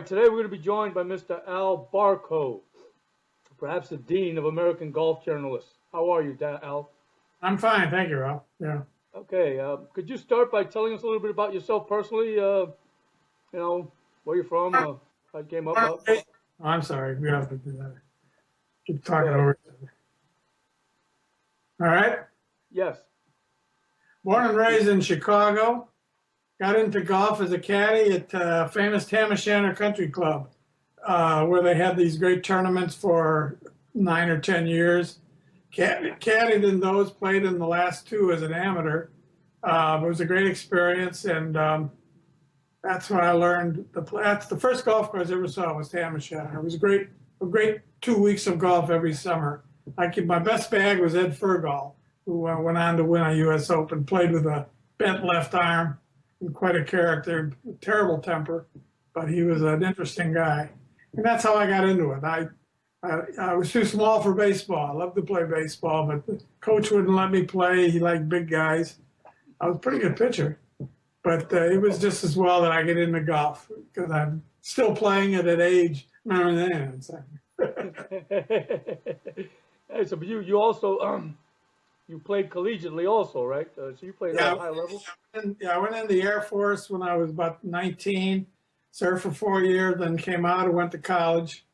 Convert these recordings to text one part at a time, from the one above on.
right, today we're going to be joined by Mr. Al Barkow, perhaps the Dean of American Golf Journalists. How are you, Al? I'm fine, thank you, Ralph. Yeah. Okay, could you start by telling us a little bit about yourself personally? Where you're from, how you came up? Oh, I'm sorry, we have to do that. Keep talking Go ahead. over each other. All right. Yes. Born and raised in Chicago. Got into golf as a caddy at famous Tam O'Shanter Country Club, where they had these great tournaments for 9 or 10 years. Caddied in those, played in the last two as an amateur. It was a great experience, and that's when I learned that's the first golf course I ever saw was Tam O'Shanter. It was a great 2 weeks of golf every summer. My best bag was Ed Fergal, who went on to win a U.S. Open, played with a bent left arm, and quite a character, terrible temper, but he was an interesting guy. And that's how I got into it. I was too small for baseball. I loved to play baseball, but the coach wouldn't let me play. He liked big guys. I was a pretty good pitcher, but it was just as well that I get into golf because I'm still playing it at age. Hey, so you also you played collegiately also, right? So you played at a high level. I went in the Air Force when I was about 19. Served for 4 years, then came out and went to college,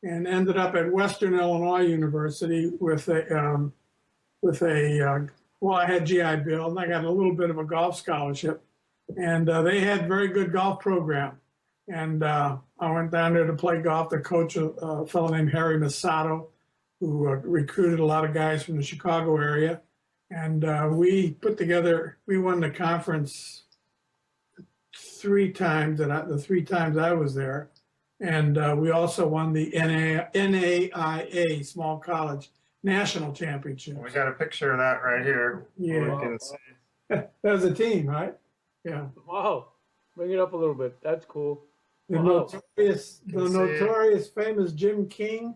and ended up at Western Illinois University with a well, I had GI Bill, and I got a little bit of a golf scholarship, and they had very good golf program, and I went down there to play golf. The coach, a fellow named Harry Masato, who recruited a lot of guys from the Chicago area, and we won the conference 3 times, the 3 times I was there. And we also won the NAIA Small College National Championship. We got a picture of that right here. Yeah. We can see. That was a team, right? Yeah. Wow. Bring it up a little bit. That's cool. The Wow. notorious famous Jim King,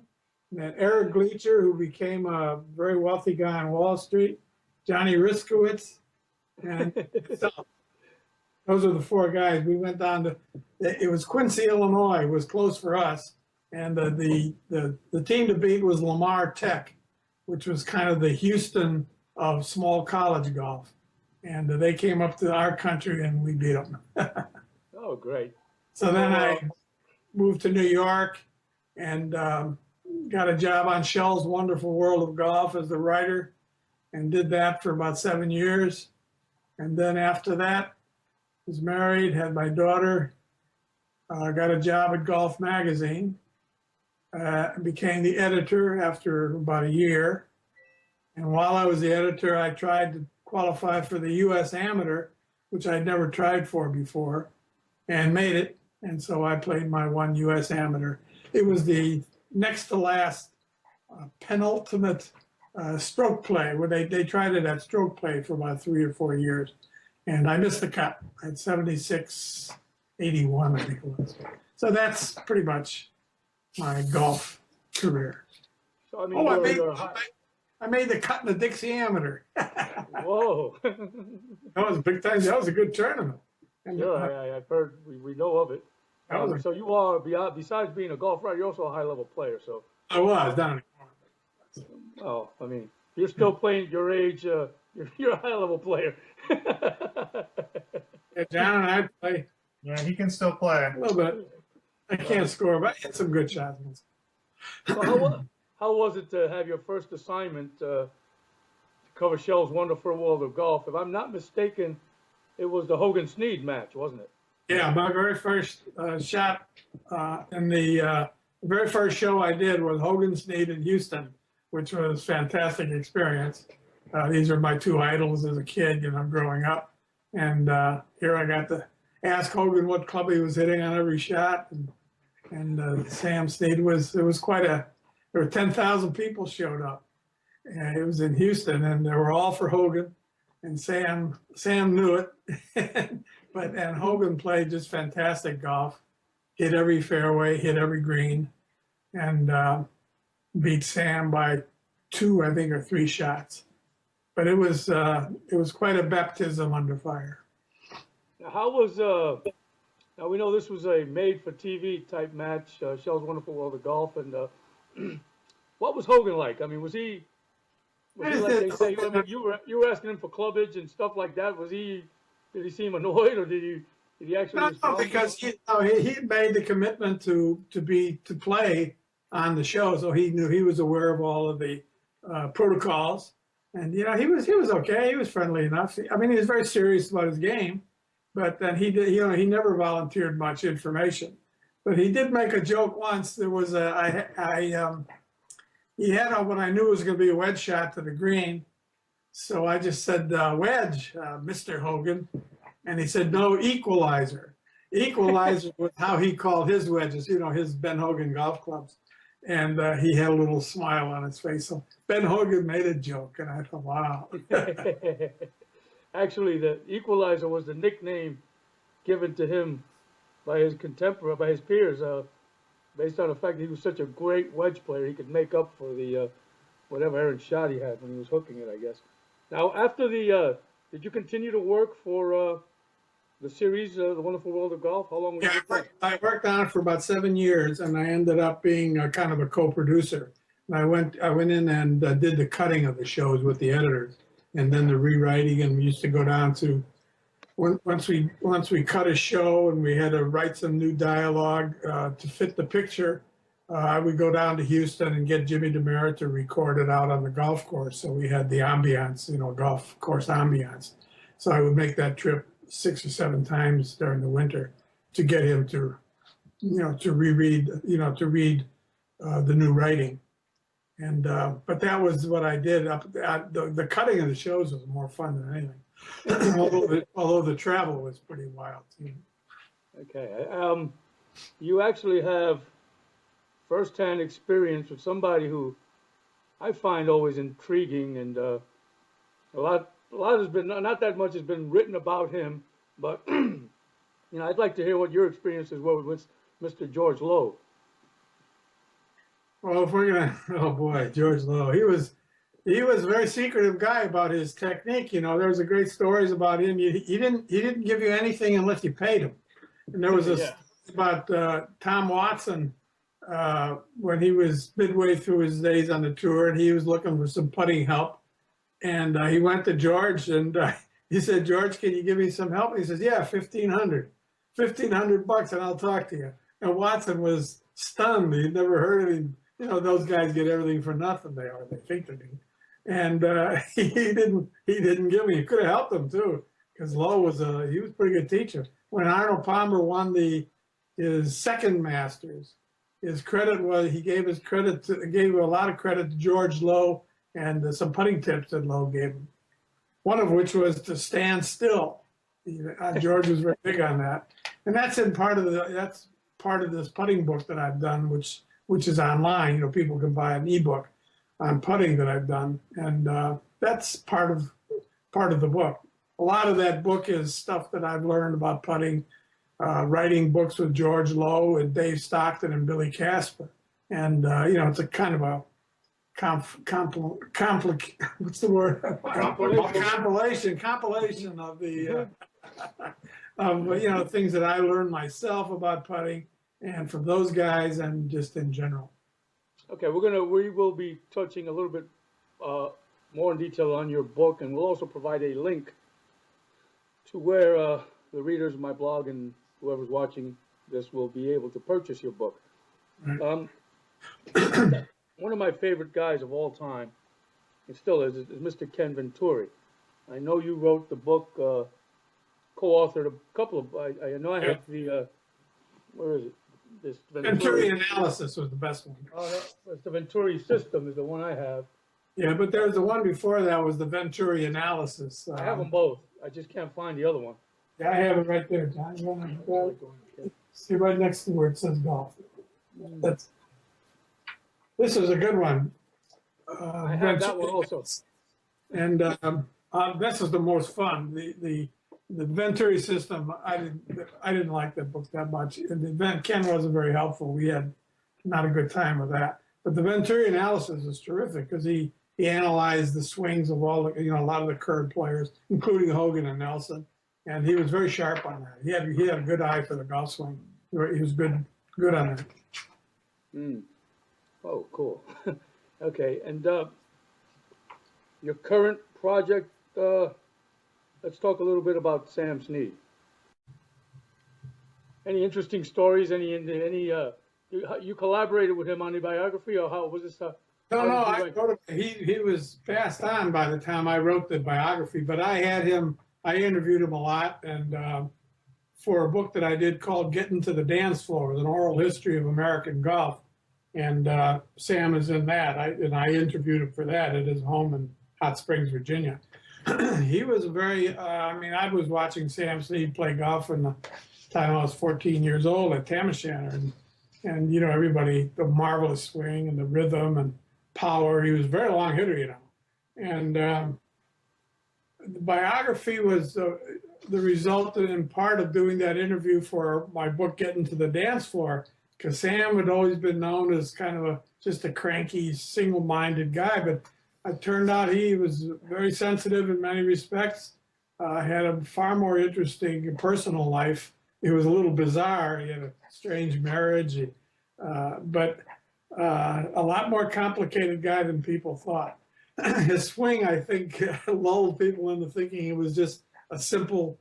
and that Eric Gleacher, who became a very wealthy guy on Wall Street, Johnny Riskowitz, and those are the 4 guys. We went down to, it was Quincy, Illinois. It was close for us. And the team to beat was Lamar Tech, which was kind of the Houston of small college golf. And they came up to our country and we beat them. Oh, great. So then I moved to New York and got a job on Shell's Wonderful World of Golf as the writer, and did that for about 7 years. And then after that, was married, had my daughter, got a job at Golf Magazine, became the editor after about a year. And while I was the editor, I tried to qualify for the U.S. Amateur, which I'd never tried for before, and made it. And so I played my one U.S. Amateur. It was the next to last penultimate stroke play, where they tried it at stroke play for about 3 or 4 years. And I missed the cut at 76.81, I think it was. So that's pretty much my golf career. So, I mean, I made the cut in the Dixie Amateur. Whoa. That was big time. That was a good tournament. And, Yeah, I've heard, we know of it. So you are, besides being a golf writer, you're also a high-level player. So I was down in well, I mean, you're still playing at your age. You're a high-level player. Yeah, John and I play Yeah, he can still play. a little bit. I can't score, but I hit some good shots. So how was it to have your first assignment to cover Shell's Wonderful World of Golf? If I'm not mistaken, it was the Hogan Snead match, wasn't it? Yeah, my very first shot in the very first show I did was Hogan Snead in Houston, which was a fantastic experience. These are my 2 idols as a kid, growing up. And here I got to ask Hogan what club he was hitting on every shot. And Sam Snead it was quite there were 10,000 people showed up. And it was in Houston, and they were all for Hogan. And Sam knew it. And Hogan played just fantastic golf, hit every fairway, hit every green, and beat Sam by 2, I think, or 3 shots. But it was quite a baptism under fire. Now, how was Now we know this was a made-for-TV type match, Shell's Wonderful World of Golf, and what was Hogan like? I mean, was he like they say? I mean, you were asking him for clubbage and stuff like that. Did he seem annoyed, or did he actually No, respond? because he made the commitment to play on the show, so he knew he was aware of all of the protocols, and he was okay. He was friendly enough. I mean, he was very serious about his game, but then he did. He never volunteered much information, but he did make a joke once. There was he had what I knew was going to be a wedge shot to the green, so I just said wedge, Mr. Hogan. And he said, no, equalizer. Equalizer was how he called his wedges, his Ben Hogan golf clubs. And he had a little smile on his face. So Ben Hogan made a joke, and I thought, wow. Actually, the equalizer was the nickname given to him by his peers, based on the fact that he was such a great wedge player. He could make up for the whatever errant shot he had when he was hooking it, I guess. Now, after did you continue to work for the series, The Wonderful World of Golf? How long? I worked on it for about 7 years, and I ended up being kind of a co-producer. And I went in and did the cutting of the shows with the editors, and then the rewriting. And we used to go down to once we cut a show and we had to write some new dialogue to fit the picture. I would go down to Houston and get Jimmy DeMera to record it out on the golf course. So we had the ambiance, golf course ambiance. So I would make that trip 6 or 7 times during the winter to get him to, to reread, to read the new writing. And but that was what I did. The cutting of the shows was more fun than anything, although the travel was pretty wild too. Okay, you actually have first-hand experience with somebody who I find always intriguing, and a lot has been, not that much has been written about him, but I'd like to hear what your experiences were with Mr. George Lowe. Well, if we're gonna, oh boy, George Lowe, he was a very secretive guy about his technique. There was a great stories about him. He didn't give you anything unless you paid him. And there was a story about Tom Watson when he was midway through his days on the tour, and he was looking for some putting help. And he went to George, and he said, "George, can you give me some help?" And he says, "Yeah, $1,500 and I'll talk to you." And Watson was stunned. He'd never heard any. Those guys get everything for nothing. They think they do. And he didn't give me. He could have helped him too, because Lowe was a pretty good teacher. When Arnold Palmer won his second Masters, his credit was he gave a lot of credit to George Lowe and some putting tips that Lowe gave him. One of which was to stand still. George was very big on that, and that's part of this putting book that I've done, which is online. People can buy an ebook on putting that I've done, and that's part of the book. A lot of that book is stuff that I've learned about putting, writing books with George Lowe and Dave Stockton and Billy Casper, and it's a kind of a what's the word? Compilation of the things that I learned myself about putting, and from those guys, and just in general. Okay, we will be touching a little bit more in detail on your book, and we'll also provide a link to where the readers of my blog and whoever's watching this will be able to purchase your book. Right. One of my favorite guys of all time, and still is Mr. Ken Venturi. I know you wrote the book, co-authored a couple of. I know I have the. Where is it? This Venturi analysis was the best one. Oh, the Venturi system is the one I have. Yeah, but there's the one before that was the Venturi analysis. I have them both. I just can't find the other one. Yeah, I have it right there, John. You want to see right next to where it says golf. This is a good one. I have that one also. And this is the most fun. The Venturi system, I didn't like that book that much. And Ken wasn't very helpful. We had not a good time with that. But the Venturi analysis is terrific because he analyzed the swings of all the, a lot of the current players, including Hogan and Nelson, And he was very sharp on that. He had a good eye for the golf swing. He was good on it. Mm. Oh, cool. Okay, and your current project, let's talk a little bit about Sam Snead. Any interesting stories? You collaborated with him on the biography, or how was this? No, how did you I wrote it. He was passed on by the time I wrote the biography, but I interviewed him a lot, and for a book that I did called Getting to the Dance Floor, an oral history of American golf. And Sam is in that. I interviewed him for that at his home in Hot Springs, Virginia. He was I was watching Sam Snead play golf from the time I was 14 years old at Tam O'Shanter. And everybody, the marvelous swing and the rhythm and power. He was a very long hitter, And the biography was the result in part of doing that interview for my book, Getting to the Dance Floor, because Sam had always been known as kind of just a cranky, single-minded guy, but it turned out he was very sensitive in many respects, had a far more interesting personal life. It was a little bizarre. He had a strange marriage, but a lot more complicated guy than people thought. His swing, I think, lulled people into thinking he was just a simple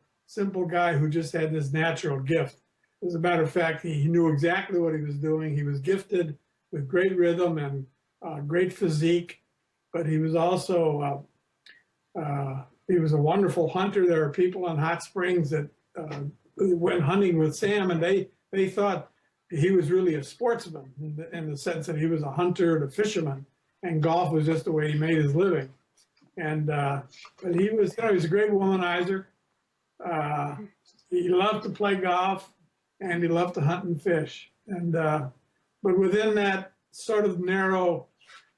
guy who just had this natural gift. As a matter of fact, he knew exactly what he was doing. He was gifted with great rhythm and great physique, but he was also he was a wonderful hunter. There are people in Hot Springs that went hunting with Sam, and they thought he was really a sportsman in the sense that he was a hunter and a fisherman, and golf was just the way he made his living. And but he was a great womanizer. He loved to play golf, and he loved to hunt and fish. And but within that sort of narrow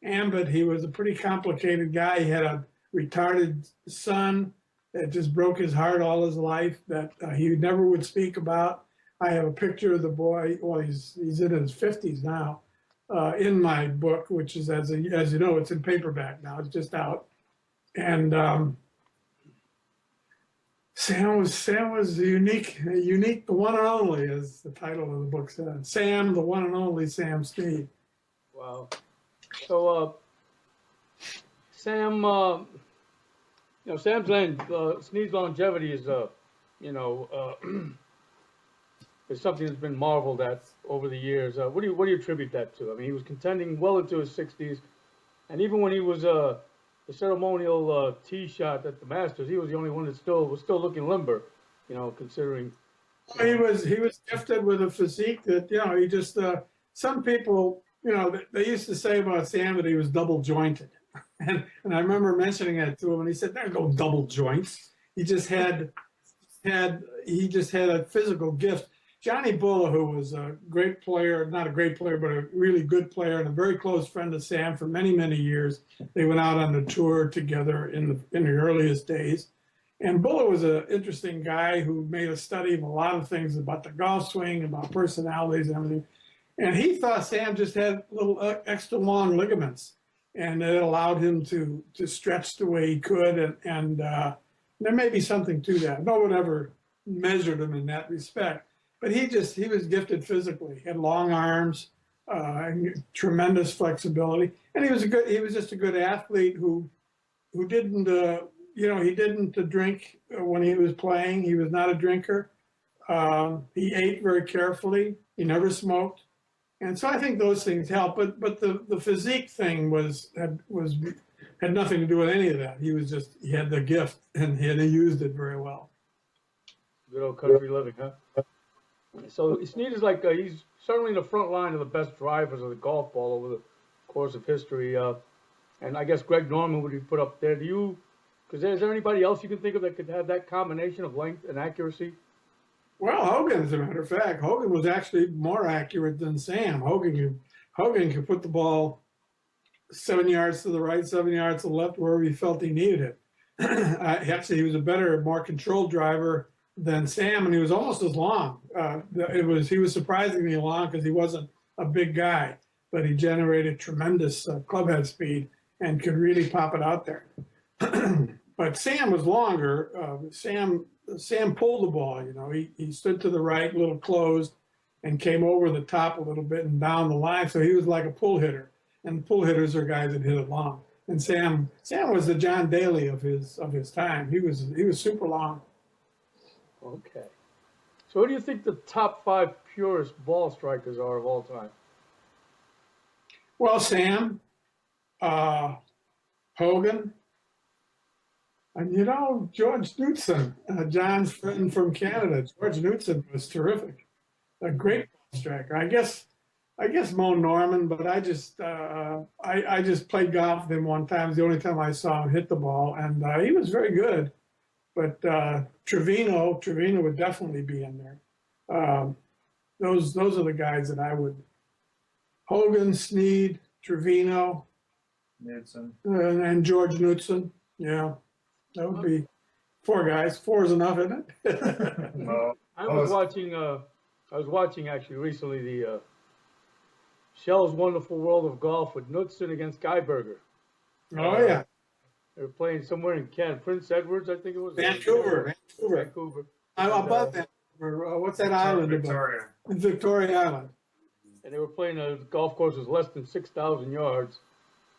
ambit, he was a pretty complicated guy. He had a retarded son that just broke his heart all his life that he never would speak about. I have a picture of the boy. Well, he's in his 50s now, in my book, which is as you know, it's in paperback now. It's just out, and Sam was unique, the one and only, as the title of the book said. Sam, the one and only Sam Snead. Wow. So, Sam, Snead's longevity is, is something that's been marveled at over the years. What do you attribute that to? I mean, he was contending well into his 60s, and even when he was the ceremonial tee shot at the Masters, he was the only one that was still looking limber, considering. He was gifted with a physique that he just some people they used to say about Sam that he was double jointed, and I remember mentioning that to him, and he said there are no double joints. He just had a physical gift. Johnny Bulla, who was a great player, not a great player, but a really good player and a very close friend of Sam for many, many years. They went out on the tour together in the earliest days. And Bulla was an interesting guy who made a study of a lot of things about the golf swing, about personalities and everything. And he thought Sam just had little extra long ligaments, and it allowed him to stretch the way he could. And there may be something to that. No one ever measured him in that respect. But he was gifted physically. He had long arms, tremendous flexibility, and he was just a good athlete who didn't he didn't drink when he was playing. He was not a drinker. He ate very carefully. He never smoked, and so I think those things help. But the physique thing had nothing to do with any of that. He had the gift, and he used it very well. Good old country living, huh? So Snead is he's certainly in the front line of the best drivers of the golf ball over the course of history. And I guess Greg Norman would be put up there. Is there anybody else you can think of that could have that combination of length and accuracy? Well, Hogan, as a matter of fact, Hogan was actually more accurate than Sam. Hogan could put the ball 7 yards to the right, 7 yards to the left, wherever he felt he needed it. Actually, he was a better, more controlled driver than Sam, and he was almost as long. He was surprisingly long because he wasn't a big guy, but he generated tremendous club head speed and could really pop it out there. But Sam was longer. Sam pulled the ball. You know, he stood to the right, a little closed, and came over the top a little bit and down the line. So he was like a pull hitter, and pull hitters are guys that hit it long. And Sam was the John Daly of his time. He was super long. Okay. So who do you think the top 5 purest ball strikers are of all time? Well, Sam, Hogan, and you know George Knudsen, John's friend from Canada. George Knudsen was terrific, a great ball striker. I guess Mo Norman, but I just played golf with him one time. It's the only time I saw him hit the ball, and he was very good. But Trevino would definitely be in there. Those are the guys that I would. Hogan, Snead, Trevino, Knudsen. and George Knudsen. Yeah, that would be 4 guys. 4 is enough, isn't it? Well, I was watching actually recently the Shell's Wonderful World of Golf with Knudsen against Guyberger. Oh yeah, They were playing somewhere in Canada, Prince Edwards, I think it was. Vancouver. I'm above Vancouver. What's that island? Victoria. Victoria Island. And they were playing a golf course that was less than 6,000 yards.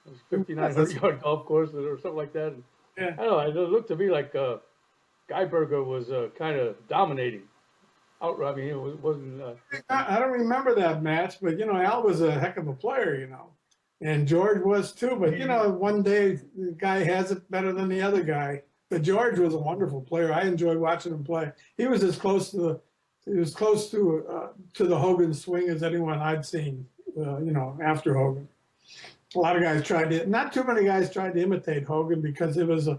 It was 5,900 yard golf course or something like that. And Yeah. I don't know. It looked to me like Guyberger was kind of dominating. I mean, it wasn't. I don't remember that match, but you know, Al was a heck of a player, you know, and George was too. But you know, one day the guy has it better than the other guy. But George was a wonderful player. I enjoyed watching him play. He was as close to the Hogan swing as anyone I'd seen. You know, after Hogan, a lot of guys tried to. Not too many guys tried to imitate Hogan because it was a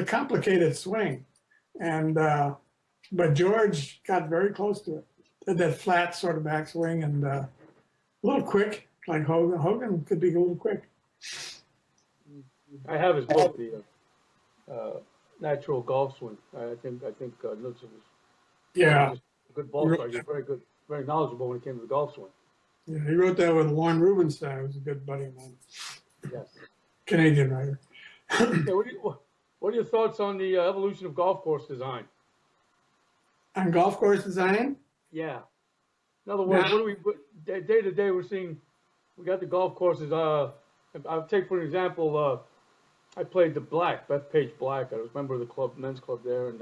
complicated swing, and but George got very close to it. Did that flat sort of backswing and a little quick, like Hogan. Hogan could be a little quick. I have his book, the Natural Golf Swing. I think Knudsen was Yeah, a good ball striker, very good, very knowledgeable when it came to the golf swing. yeah, he wrote that with Warren Rubenstein, who was a good buddy of mine, Yes. Canadian writer. Okay, what are your thoughts on the evolution of golf course design? On golf course design? Yeah. In other words, day to day we're seeing, we got the golf courses. I'll take for an example. I played the Bethpage Black. I was a member of the club, men's club there, and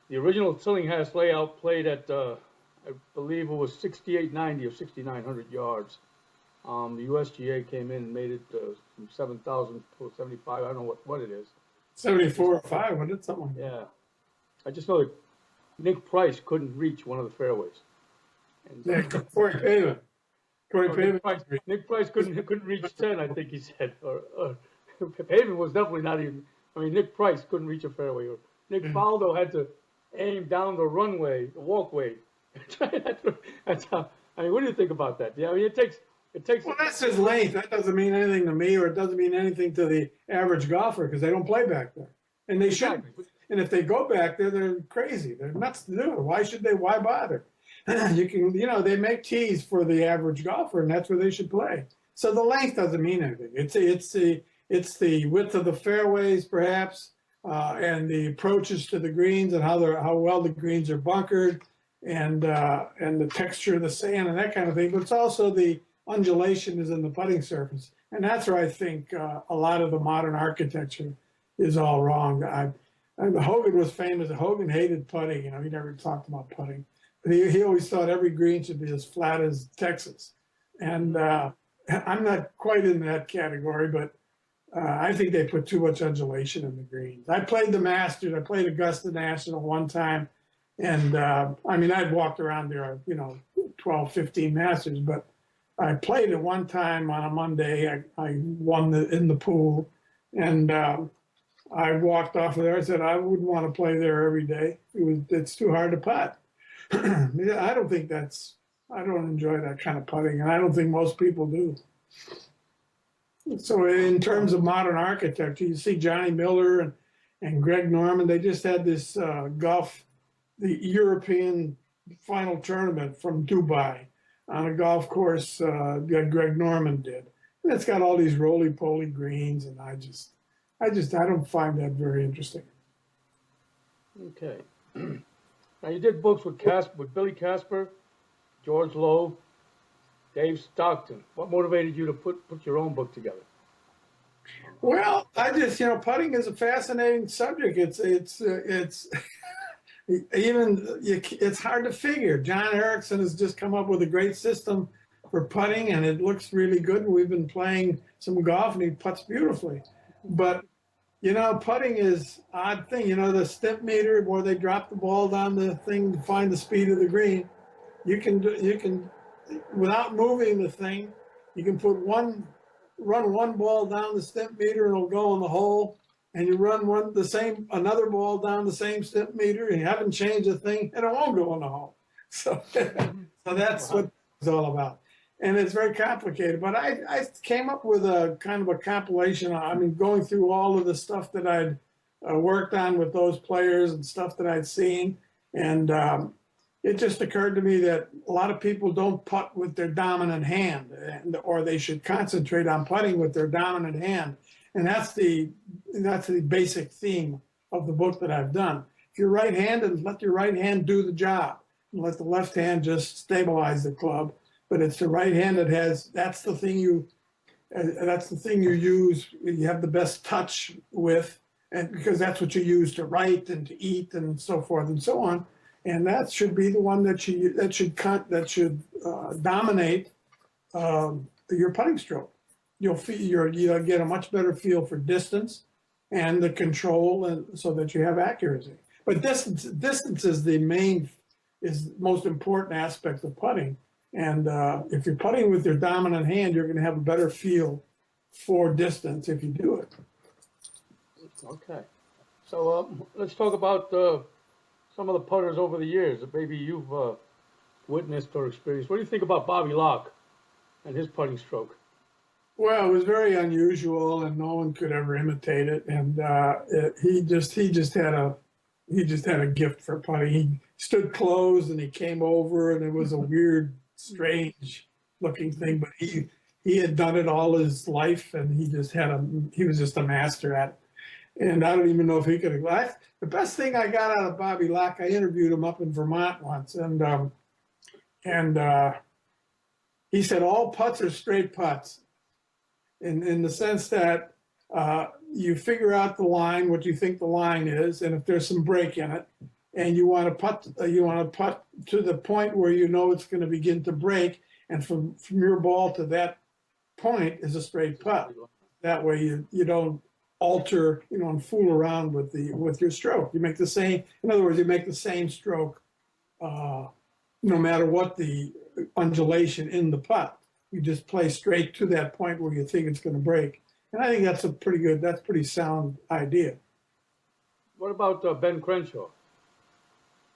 the original Tillinghast layout played at I believe it was 6,890 or 6,900 yards. The USGA came in and made it from 7,000 to 75. I don't know what it is. 74 or 5, wasn't it? Something like that. Yeah. I just know that Nick Price couldn't reach one of the fairways. And Yeah, Corey Pavin. Nick Price couldn't reach 10, I think he said. Or Pavin was definitely not even. I mean, Nick Price couldn't reach a fairway. Or Nick Faldo had to aim down the runway, the walkway. That's how. I mean, what do you think about that? Yeah, I mean, it takes. Well, that's his length. That doesn't mean anything to me, or it doesn't mean anything to the average golfer because they don't play back there, and they shouldn't. And if they go back there, they're crazy. They're nuts to do it. Why should they? Why bother? They make tees for the average golfer, and that's where they should play. So the length doesn't mean anything. It's the width of the fairways, perhaps, and the approaches to the greens, and how well the greens are bunkered, and the texture of the sand and that kind of thing. But it's also the undulation is in the putting surface, and that's where I think a lot of the modern architecture is all wrong. Hogan was famous. Hogan hated putting. You know, he never talked about putting. He always thought every green should be as flat as Texas. And I'm not quite in that category, but I think they put too much undulation in the greens. I played the Masters. I played Augusta National one time. And I mean, I'd walked around there, 12, 15 Masters, but I played it one time on a Monday. I won in the pool. And I walked off of there. I said, I wouldn't want to play there every day. It's too hard to putt. I don't enjoy that kind of putting, and I don't think most people do. So in terms of modern architecture, you see Johnny Miller and Greg Norman, they just had this the European final tournament from Dubai on a golf course that Greg Norman did. And it's got all these roly-poly greens, and I don't find that very interesting. Okay. Now you did books with Billy Casper, George Lowe, Dave Stockton. What motivated you to put your own book together? Well, I just, putting is a fascinating subject. It's it's hard to figure. John Erickson has just come up with a great system for putting, and it looks really good. We've been playing some golf, and he putts beautifully. But putting is odd thing. The step meter where they drop the ball down the thing to find the speed of the green. You can without moving the thing, you can run one ball down the step meter and it'll go in the hole, and you run another ball down the same step meter and you haven't changed a thing and it won't go in the hole. So that's what it's all about. And it's very complicated, but I came up with a kind of a compilation. I mean, going through all of the stuff that I'd worked on with those players and stuff that I'd seen. And it just occurred to me that a lot of people don't putt with their dominant hand, or they should concentrate on putting with their dominant hand. And that's the basic theme of the book that I've done. If you're right-handed, let your right hand do the job, and let the left hand just stabilize the club. But it's the right hand that that's the thing you use. You have the best touch with, and because that's what you use to write and to eat and so forth and so on. And that should be the one that should dominate your putting stroke. You'll get a much better feel for distance and the control, and so that you have accuracy. But distance is the most important aspect of putting. And if you're putting with your dominant hand, you're going to have a better feel for distance if you do it. Okay. So let's talk about some of the putters over the years that maybe you've witnessed or experienced. What do you think about Bobby Locke and his putting stroke? Well, it was very unusual, and no one could ever imitate it. And he just had a gift for putting. He stood closed and he came over, and it was a weird, strange looking thing. But he had done it all his life, and he was just a master at it. And I don't even know if he could have. The best thing I got out of Bobby Locke, I interviewed him up in Vermont once, and he said all putts are straight putts, in the sense that you figure out the line, what you think the line is, and if there's some break in it, and you want to putt to the point where you know it's going to begin to break, and from your ball to that point is a straight putt. That way you don't alter, and fool around with your stroke. You make the same, in other words, you make the same stroke no matter what the undulation in the putt. You just play straight to that point where you think it's going to break. And I think that's pretty sound idea. What about Ben Crenshaw?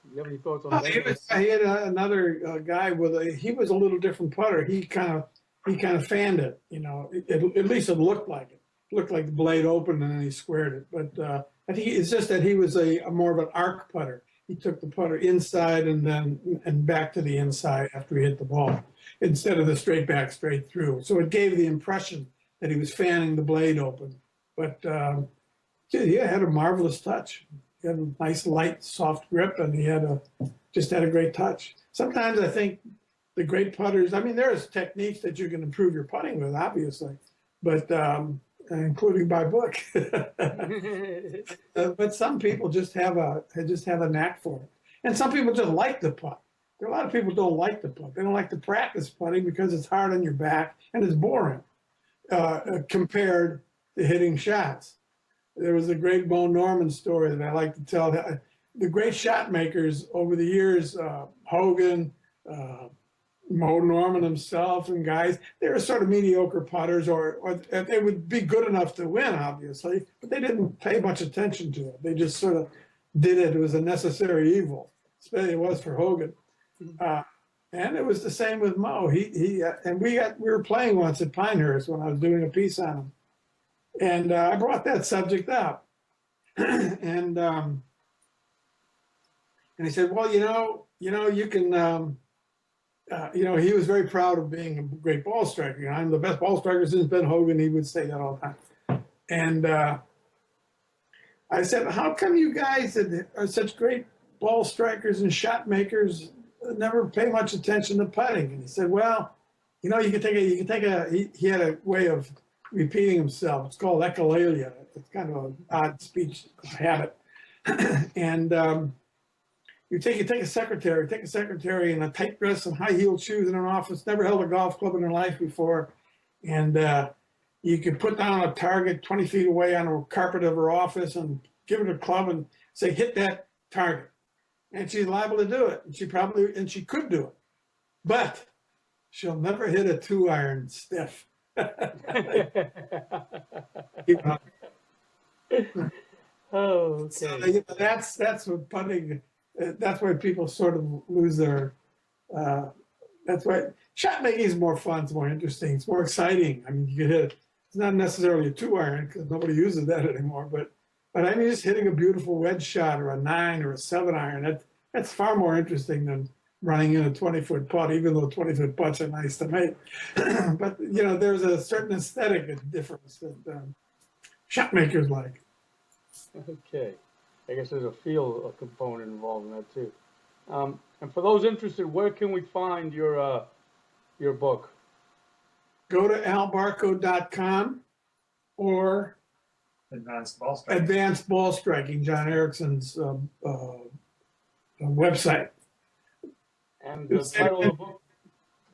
Do you have any thoughts on that? I had another guy he was a little different putter. He kind of fanned it, at least it looked like it. Looked like the blade opened and then he squared it. But I think it's just that he was a more of an arc putter. He took the putter inside and back to the inside after he hit the ball, instead of the straight back, straight through. So it gave the impression that he was fanning the blade open. But he had a marvelous touch. He had a nice, light, soft grip, and he just had a great touch. Sometimes I think the great putters, I mean, there's techniques that you can improve your putting with, obviously, but including by book. But some people just have a knack for it. And some people just like the putt. There are a lot of people who don't like the putt. They don't like to practice putting because it's hard on your back and it's boring compared to hitting shots. There was a great Bo Norman story that I like to tell. The great shot makers over the years, Hogan, Mo Norman himself, and guys, they were sort of mediocre putters, or they would be good enough to win, obviously, but they didn't pay much attention to it. They just sort of did it. It was a necessary evil, especially it was for Hogan. And it was the same with Mo. And we were playing once at Pinehurst when I was doing a piece on him, and I brought that subject up, and he said, "Well, you can." He was very proud of being a great ball striker. I'm the best ball striker since Ben Hogan. He would say that all the time. And I said, how come you guys that are such great ball strikers and shot makers never pay much attention to putting? And he said, well, you know, he had a way of repeating himself. It's called echolalia. It's kind of an odd speech habit. And you take a secretary in a tight dress and high heeled shoes in an office, never held a golf club in her life before. And you could put down a target 20 feet away on a carpet of her office and give her a club and say, hit that target. And she's liable to do it. And she could do it. But she'll never hit a 2-iron stiff. Oh, okay. So, you know, that's what putting, that's why people sort of lose their, that's why shot making is more fun, it's more interesting, it's more exciting. I mean, you can hit, it's not necessarily a 2-iron because nobody uses that anymore, but I mean, just hitting a beautiful wedge shot or a 9 or a 7-iron, that's far more interesting than running in a 20-foot putt, even though 20-foot putts are nice to make. But, you know, there's a certain aesthetic difference that shot makers like. Okay. I guess there's a feel component involved in that too. And for those interested, where can we find your book? Go to albarkow.com or Advanced ball striking. Advanced Ball Striking, John Erickson's website. And the title of the book?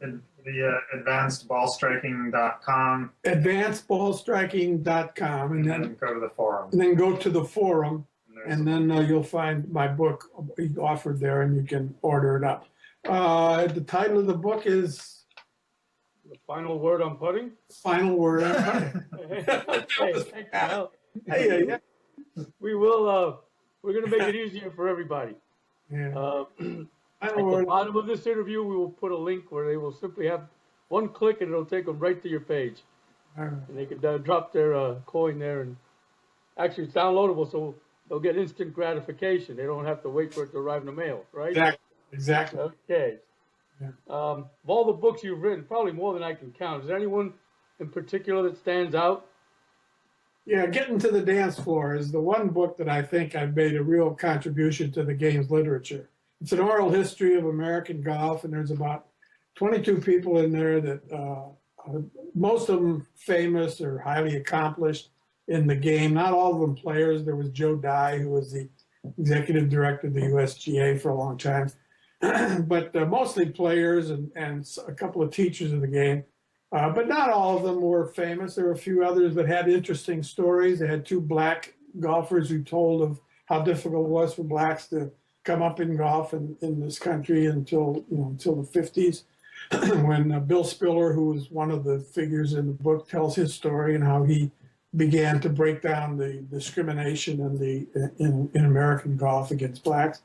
The advancedballstriking.com. Advancedballstriking.com, and And then then go to the forum. go to the forum, there's and then you'll find my book offered there, and you can order it up. The title of the book is The Final Word on Putting? Final Word on Putting. Okay, thank you. Well, Yeah. we will, we're going to make it easier for everybody. Yeah. At Final the Word. bottom of this interview, we will put a link where they will simply have one click and it'll take them right to your page. All right. And they can drop their coin there, and actually it's downloadable, so they'll get instant gratification. They don't have to wait for it to arrive in the mail, right? Exactly. Okay. Yeah. Of all the books you've written, probably more than I can count, is there anyone in particular that stands out? Yeah, Getting to the Dance Floor is the one book that I think I've made a real contribution to the game's literature. It's an oral history of American golf, and there's about 22 people in there that most of them famous or highly accomplished in the game. Not all of them players. There was Joe Dye, who was the executive director of the USGA for a long time, but mostly players and a couple of teachers of the game. But not all of them were famous. There were a few others that had interesting stories. They had 2 black golfers who told of how difficult it was for blacks to come up in golf in this country until the 50s, when Bill Spiller, who was one of the figures in the book, tells his story and how he began to break down the discrimination in American golf against blacks.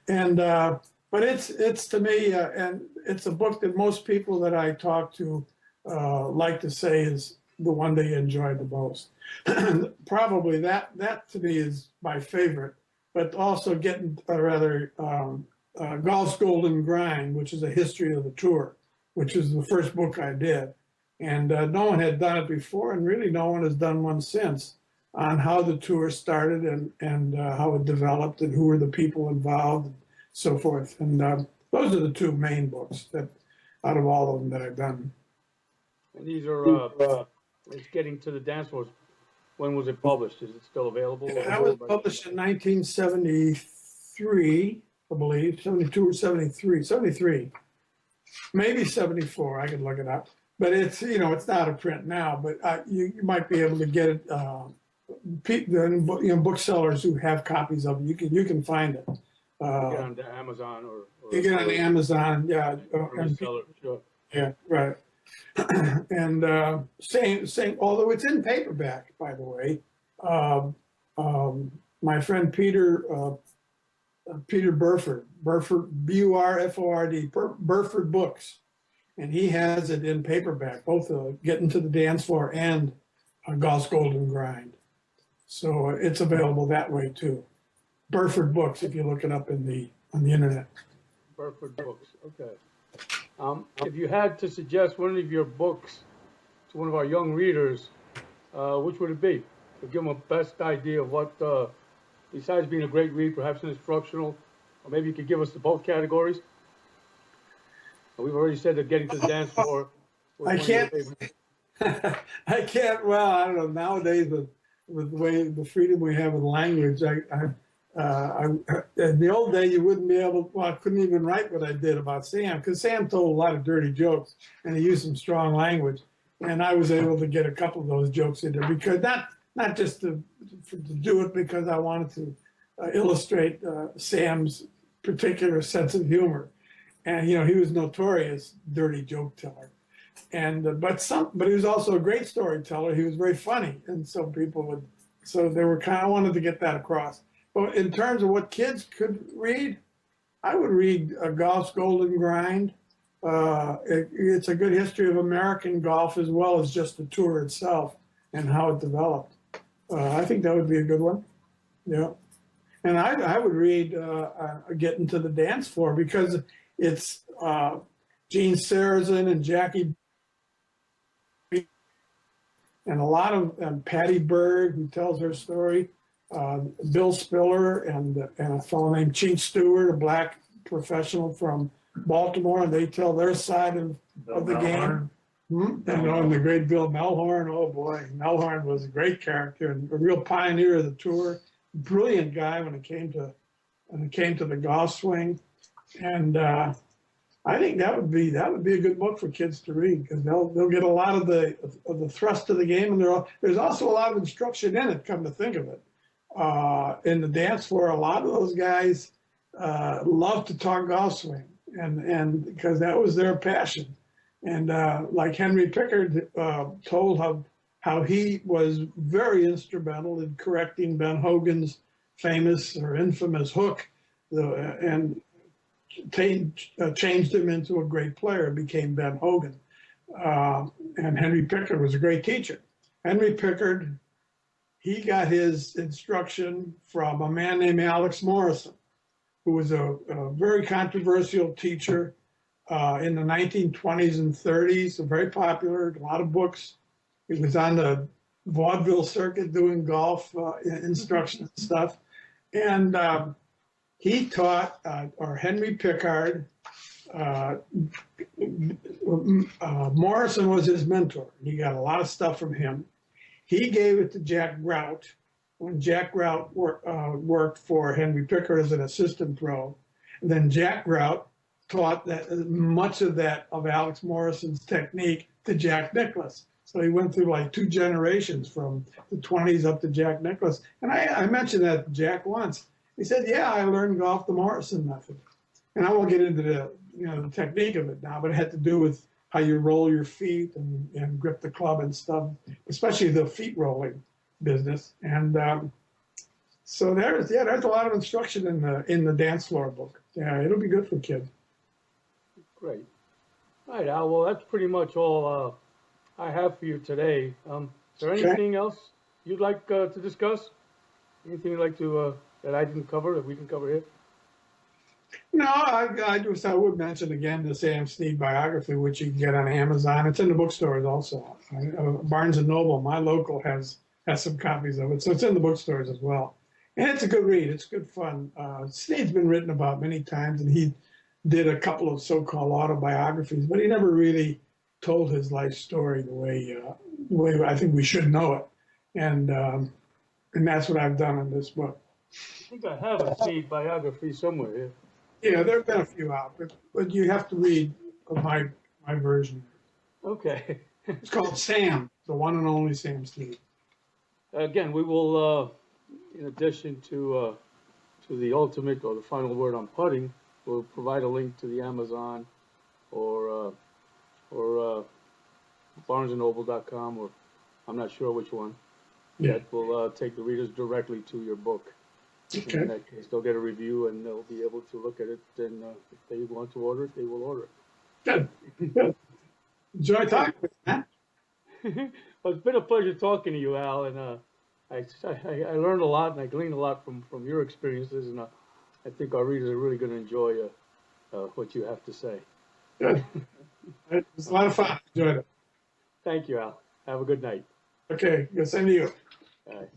And but it's to me, and it's a book that most people that I talk to like to say is the one they enjoyed the most. Probably that to me is my favorite. But also Golf's Golden Grind, which is a history of the tour, which is the first book I did. And no one had done it before, and really no one has done one since, on how the tour started and how it developed and who were the people involved and so forth. And those are the 2 main books that, out of all of them that I've done. And these are, it's Getting to the Dance Floor. When was it published? Is it still available? That was published in 1973, I believe, 72 or 73, 73, maybe 74. I could look it up. But it's, it's not a print now, but you might be able to get it. Booksellers who have copies of it, you can find it. You get on Amazon or you get on Amazon, yeah. Reseller, sure. Yeah, right. And same, although it's in paperback, by the way. My friend Peter Burford, Burford, Burford Books, and he has it in paperback, both Getting to the Dance Floor and Golf's Golden Grind. So it's available that way too. Burford Books, if you look it up on the internet. Barkow Books, okay. If you had to suggest one of your books one of our young readers, which would it be? To give them a best idea of what besides being a great read, perhaps an instructional, or maybe you could give us the both categories? We've already said that getting to the dance floor was I one of your can't- favorites. I can't, well, I don't know, nowadays with the way, the freedom we have with language, in the old day, you wouldn't be able, well, I couldn't even write what I did about Sam, because Sam told a lot of dirty jokes, and he used some strong language. And I was able to get a couple of those jokes in there, because not just to do it because I wanted to illustrate Sam's particular sense of humor. And, he was notorious dirty joke teller. And but he was also a great storyteller. He was very funny, and so they were kind of wanted to get that across. But in terms of what kids could read, I would read Golf's Golden Grind. It's a good history of American golf as well as just the tour itself and how it developed. I think that would be a good one. Yeah, and I would read Getting to the Dance Floor, because it's Gene Sarazen and Jackie and a lot of Patty Bird, who tells her story, Bill Spiller, and a fellow named Chief Stewart, a black professional from Baltimore, and they tell their side of the game. And the great Bill Melhorn, oh boy, Melhorn was a great character and a real pioneer of the tour. Brilliant guy when it came to the golf swing, and I think that would be a good book for kids to read, because they'll get a lot of the thrust of the game, and there's also a lot of instruction in it. Come to think of it, in the dance floor, a lot of those guys love to talk golf swing, and because that was their passion, and like Henry Pickard told how he was very instrumental in correcting Ben Hogan's famous or infamous hook, and changed him into a great player, became Ben Hogan. And Henry Pickard was a great teacher. Henry Pickard, he got his instruction from a man named Alex Morrison, who was a very controversial teacher in the 1920s and 30s, very popular, a lot of books. He was on the vaudeville circuit doing golf instruction and stuff. And he taught, or Henry Pickard, Morrison was his mentor. He got a lot of stuff from him. He gave it to Jack Grout when Jack Grout worked for Henry Pickard as an assistant pro. And then Jack Grout taught much of Alex Morrison's technique to Jack Nicklaus. So he went through like 2 generations from the 20s up to Jack Nicklaus. And I mentioned that to Jack once. He said, yeah, I learned golf the Morrison method. And I won't get into the technique of it now, but it had to do with how you roll your feet and grip the club and stuff, especially the feet rolling business. And so there's a lot of instruction in the dance floor book. Yeah, it'll be good for kids. Great. All right, Al, well, that's pretty much all I have for you today. Is there anything else you'd like to discuss? Anything you'd like to that I didn't cover, that we can cover here? No, I would mention again the Sam Snead biography, which you can get on Amazon. It's in the bookstores also. Barnes and Noble, my local, has some copies of it, so it's in the bookstores as well. And it's a good read. It's good fun. Snead's been written about many times, and he did a couple of so-called autobiographies, but he never really told his life story the way I think we should know it. And that's what I've done in this book. I think I have a Snead biography somewhere here. Yeah, there have been a few out, but you have to read my version. Okay. It's called Sam, the one and only Sam Snead. Again, we will, in addition to the ultimate or the final word on putting, we'll provide a link to the Amazon or BarnesandNoble.com, or I'm not sure which one. Yeah. That will take the readers directly to your book. Okay. In that case, they'll get a review and they'll be able to look at it. And if they want to order it, they will order it. Good. Enjoy talking with you, man. Well, it's been a pleasure talking to you, Al, and I learned a lot and I gleaned a lot from your experiences, and I think our readers are really going to enjoy what you have to say. Good. It was a lot of fun. Enjoyed it. Thank you, Al. Have a good night. Okay, same to you. All right.